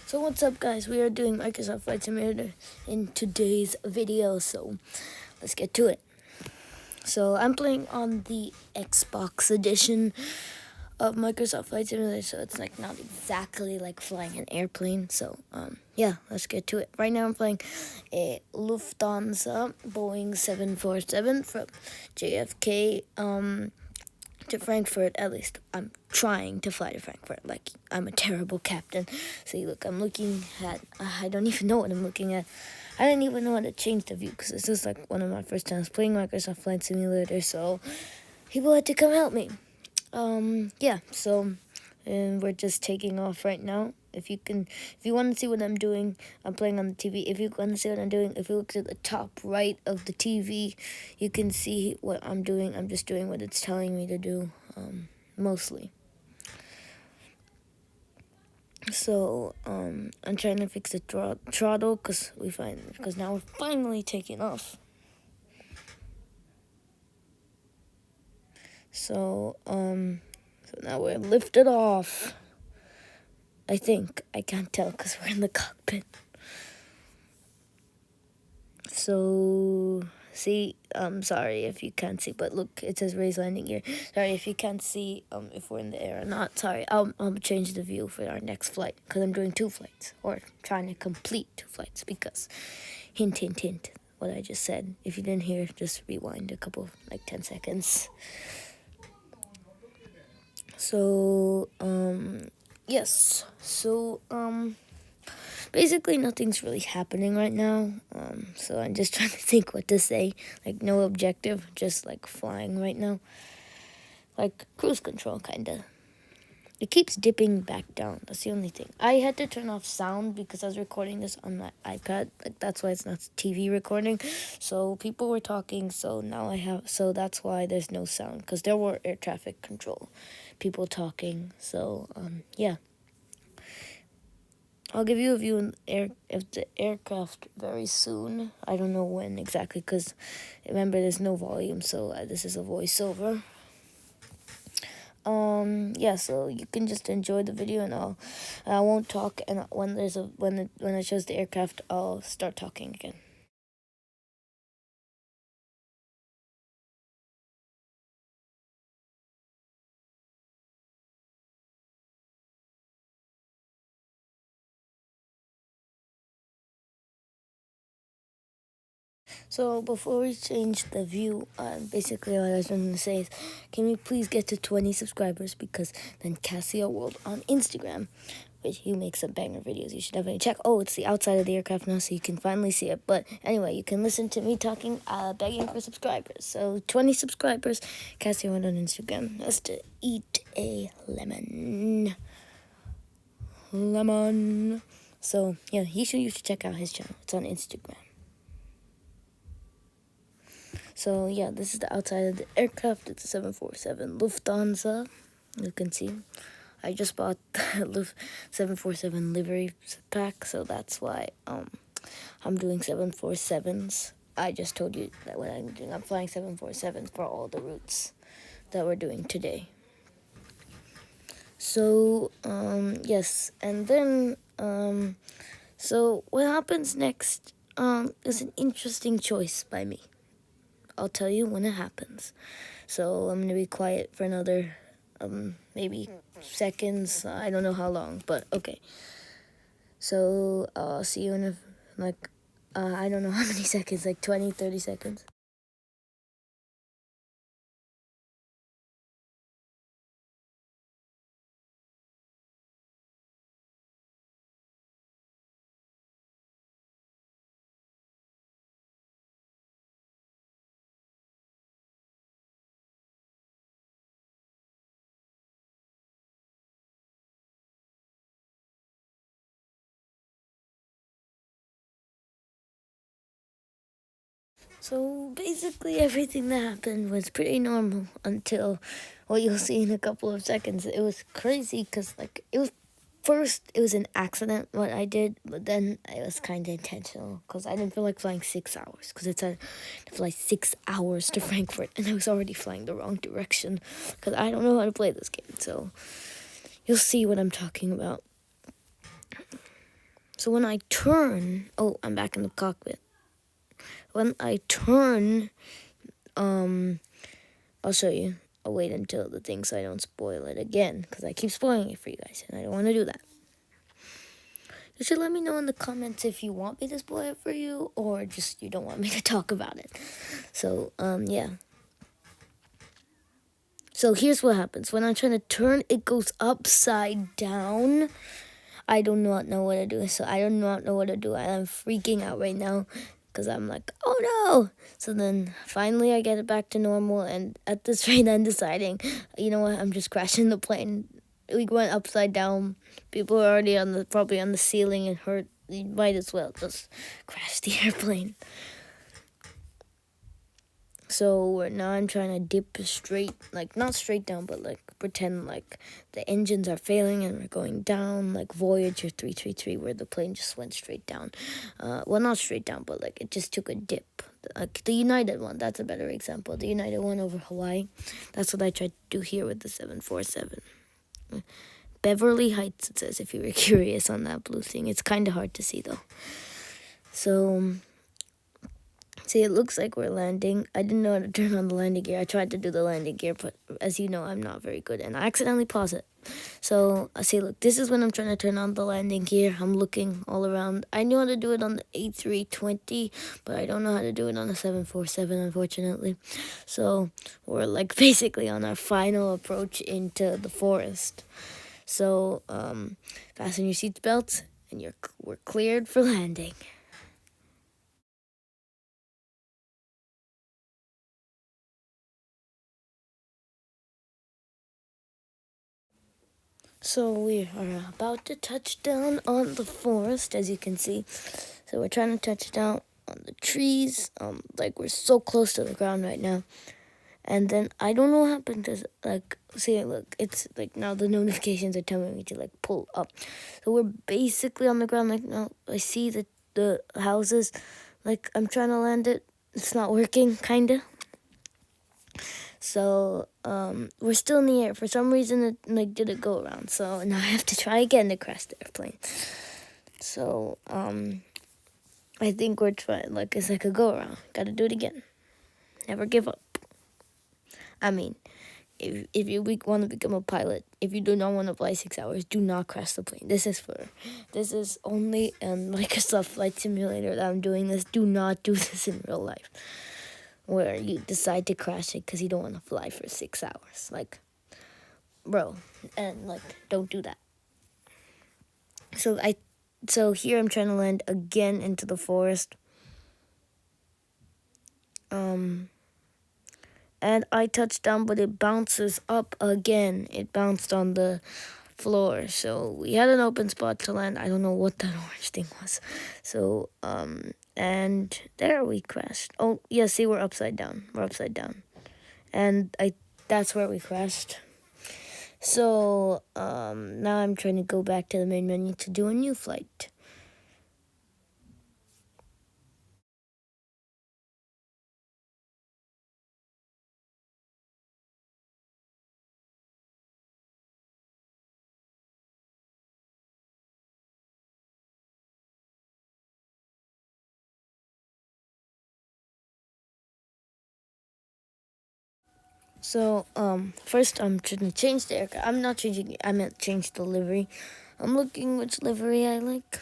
So what's up, guys? We are doing Microsoft Flight Simulator in today's video, so let's get to it. So I'm playing on the Xbox edition of Microsoft Flight Simulator, so it's like not exactly like flying an airplane. So yeah, let's get to it. Right now I'm playing a Lufthansa Boeing 747 from JFK to Frankfurt. At least I'm trying to fly to Frankfurt. Like, I'm a terrible captain. See, look, I'm looking at, I don't even know what I'm looking at. I didn't even know how to change the view because this is like one of my first times playing Microsoft Flight Simulator, so people had to come help me. Yeah, so and we're just taking off right now. If you want to see what I'm doing, I'm playing on the TV. If you want to see what I'm doing, if you look to the top right of the TV, you can see what I'm doing. I'm just doing what it's telling me to do, mostly. So, I'm trying to fix the throttle because now we're finally taking off. So now we're lifted off. I think. I can't tell because we're in the cockpit. So, see, I'm sorry if you can't see, but look, it says raise landing gear. Sorry if you can't see if we're in the air or not. Sorry, I'll change the view for our next flight because I'm doing 2 flights, or trying to complete 2 flights because, hint, hint, hint, what I just said. If you didn't hear, just rewind a couple, like 10 seconds. So, yes. So, basically nothing's really happening right now. So I'm just trying to think what to say. Like, no objective, just like flying right now. Like cruise control, kinda. It keeps dipping back down. That's the only thing. I had to turn off sound because I was recording this on my iPad. Like, that's why it's not TV recording. So people were talking. So that's why there's no sound, because there were air traffic control people talking. So yeah. I'll give you a view of the aircraft very soon. I don't know when exactly, because remember there's no volume, so this is a voiceover. Yeah, so you can just enjoy the video, and I won't talk, and when it shows the aircraft, I'll start talking again. So before we change the view, basically what I was going to say is, can you please get to 20 subscribers, because then Cassia World on Instagram, which he makes some banger videos, you should definitely check. Oh, it's the outside of the aircraft now, so you can finally see it. But anyway, you can listen to me talking, begging for subscribers. So 20 subscribers, Cassia World on Instagram. That's to eat a lemon. So yeah, you should check out his channel. It's on Instagram. So yeah, this is the outside of the aircraft. It's a 747 Lufthansa. You can see, I just bought the 747 livery pack, so that's why I'm doing 747s. I just told you that what I'm doing. I'm flying 747s for all the routes that we're doing today. So yes, and then so what happens next is an interesting choice by me. I'll tell you when it happens. So I'm going to be quiet for another, maybe seconds. I don't know how long, but okay. So I'll see you in I don't know how many seconds, like 20, 30 seconds. So basically everything that happened was pretty normal until what you'll see in a couple of seconds. It was crazy because, like, it was an accident what I did, but then it was kind of intentional because I didn't feel like flying 6 hours, because it said to fly 6 hours to Frankfurt, and I was already flying the wrong direction because I don't know how to play this game. So you'll see what I'm talking about. So when I turn, oh, I'm back in the cockpit. When I turn, I'll show you. I'll wait until the thing so I don't spoil it again, because I keep spoiling it for you guys, and I don't want to do that. You should let me know in the comments if you want me to spoil it for you, or just you don't want me to talk about it. So, yeah. So here's what happens. When I'm trying to turn, it goes upside down. I do not know what to do. So I do not know what to do. I'm freaking out right now because I'm like, oh no. So then finally I get it back to normal. And at this rate, I'm deciding, you know what? I'm just crashing the plane. We went upside down. People are already probably on the ceiling and hurt. You might as well just crash the airplane. So now I'm trying to dip straight, like not straight down, but like pretend like the engines are failing and we're going down, like Voyager 333, where the plane just went straight down. Well, not straight down, but like it just took a dip. Like the United one, that's a better example. The United one over Hawaii, that's what I tried to do here with the 747. Beverly Heights, it says, if you were curious on that blue thing. It's kind of hard to see though. So see, it looks like we're landing. I didn't know how to turn on the landing gear. I tried to do the landing gear, but as you know, I'm not very good, and I accidentally paused it. So, see, look, this is when I'm trying to turn on the landing gear. I'm looking all around. I know how to do it on the A320, but I don't know how to do it on the 747, unfortunately. So, we're, like, basically on our final approach into the forest. So, fasten your seatbelts, and we're cleared for landing. So we are about to touch down on the forest, as you can see. So we're trying to touch down on the trees. Like we're so close to the ground right now. And then I don't know what happened to, like, see, look, it's like now the notifications are telling me to like pull up. So we're basically on the ground. Like now I see the houses. Like I'm trying to land it. It's not working, kinda. So, we're still in the air. For some reason, it like didn't go around. So now I have to try again to crash the airplane. So, I think we're trying, like it's like a go around. Gotta do it again. Never give up. I mean, if you want to become a pilot, if you do not want to fly 6 hours, do not crash the plane. This is only Microsoft Flight Simulator that I'm doing this. Do not do this in real life, where you decide to crash it because you don't want to fly for 6 hours. Like, bro, and like, don't do that. So here I'm trying to land again into the forest. And I touched down, but it bounces up again. It bounced on the floor. So we had an open spot to land. I don't know what that orange thing was. So, and there we crashed. Oh, yeah, see, we're upside down. We're upside down. And that's where we crashed. So, now I'm trying to go back to the main menu to do a new flight. So, first I'm trying to change the aircraft. I'm not changing it. I meant change the livery. I'm looking which livery I like.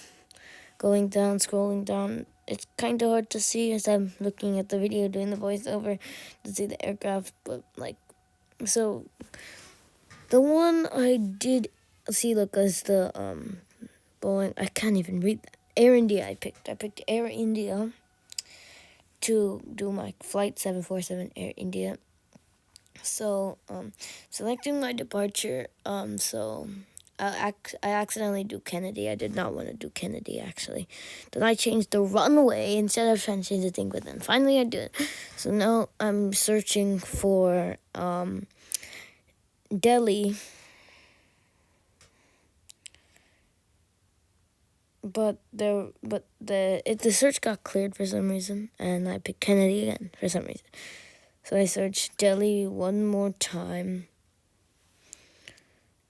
Going down, scrolling down. It's kind of hard to see as I'm looking at the video doing the voiceover to see the aircraft. But, like, so, the one I did see, look, is the, Boeing. I can't even read that. Air India I picked. I picked Air India to do my flight 747 Air India. So, selecting my departure, so I accidentally do Kennedy. I did not want to do Kennedy, actually. Then I changed the runway instead of trying to change the thing, but then finally I did. So now I'm searching for, Delhi. But the search got cleared for some reason, and I picked Kennedy again for some reason. So I searched Delhi one more time,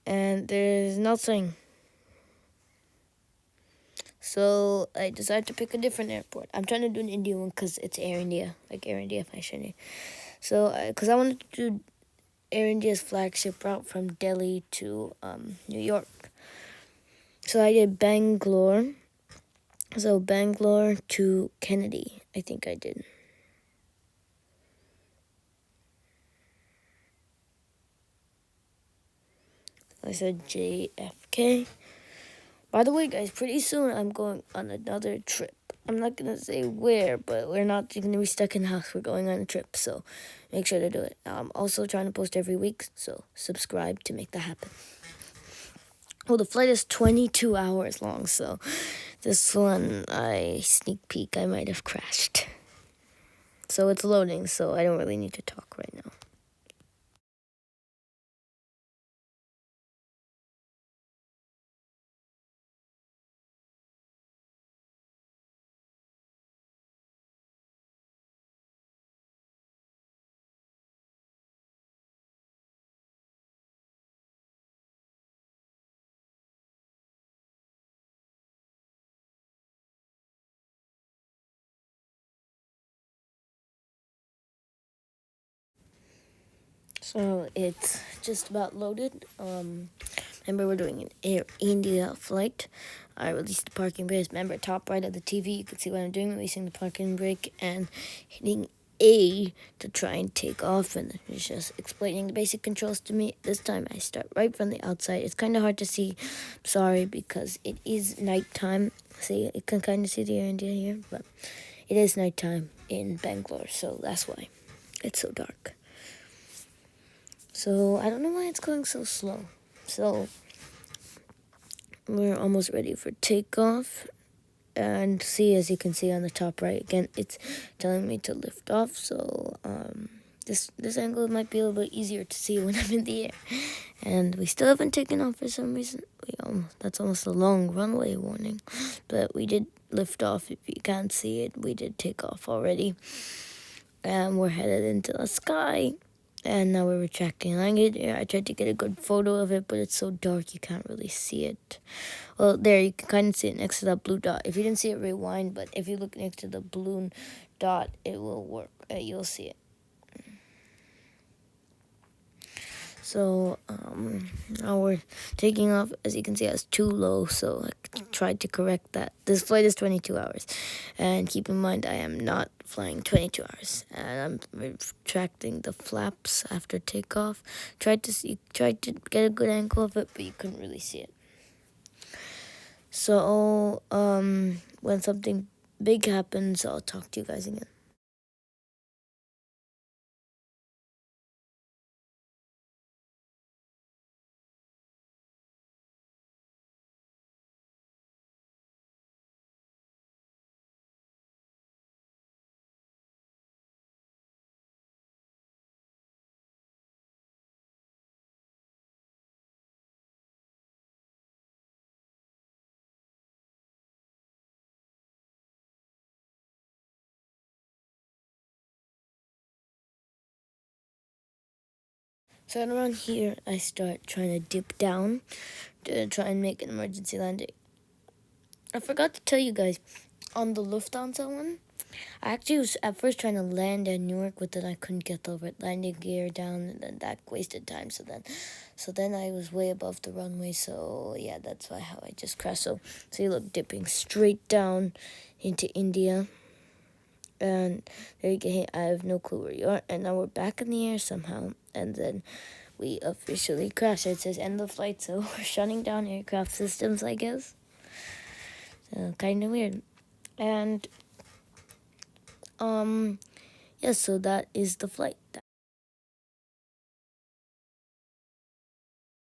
and there's nothing. So I decided to pick a different airport. I'm trying to do an India one because it's Air India, like Air India fashion. So because I wanted to do Air India's flagship route from Delhi to New York. So I did Bangalore. So Bangalore to Kennedy, I think I did. I said JFK. By the way, guys, pretty soon I'm going on another trip. I'm not going to say where, but we're not going to be stuck in the house. We're going on a trip, so make sure to do it. I'm also trying to post every week, so subscribe to make that happen. Well, the flight is 22 hours long, so this one, I sneak peek, I might have crashed. So it's loading, so I don't really need to talk right now. So it's just about loaded. Remember, we're doing an Air India flight. I released the parking brakes. Remember, top right of the TV, you can see what I'm doing, releasing the parking brake and hitting A to try and take off. And it's just explaining the basic controls to me. This time I start right from the outside. It's kind of hard to see. Sorry, because it is nighttime. See, you can kind of see the Air India here, but it is nighttime in Bangalore, so that's why it's so dark. So I don't know why it's going so slow. So we're almost ready for takeoff. And see, as you can see on the top right, again, it's telling me to lift off. So this angle might be a little bit easier to see when I'm in the air. And we still haven't taken off for some reason. That's almost a long runway warning. But we did lift off. If you can't see it, we did take off already. And we're headed into the sky. And now we're retracting language. I tried to get a good photo of it, but it's so dark you can't really see it. Well, there, you can kind of see it next to that blue dot. If you didn't see it, rewind, but if you look next to the blue dot, it will work. You'll see it. So, now we're taking off. As you can see, it's too low, so I tried to correct that. This flight is 22 hours. And keep in mind, I am not flying 22 hours. And I'm retracting the flaps after takeoff. Tried to get a good angle of it, but you couldn't really see it. So, when something big happens, I'll talk to you guys again. So around here, I start trying to dip down to try and make an emergency landing. I forgot to tell you guys, on the Lufthansa one, I actually was at first trying to land at Newark, but then I couldn't get the landing gear down, and then that wasted time. So then I was way above the runway. So yeah, that's how I just crashed. So you look, dipping straight down into India. And there you go. I have no clue where you are. And now we're back in the air somehow. And then we officially crashed. It says end the flight, so we're shutting down aircraft systems, I guess. So kind of weird. And yeah, so that is the flight.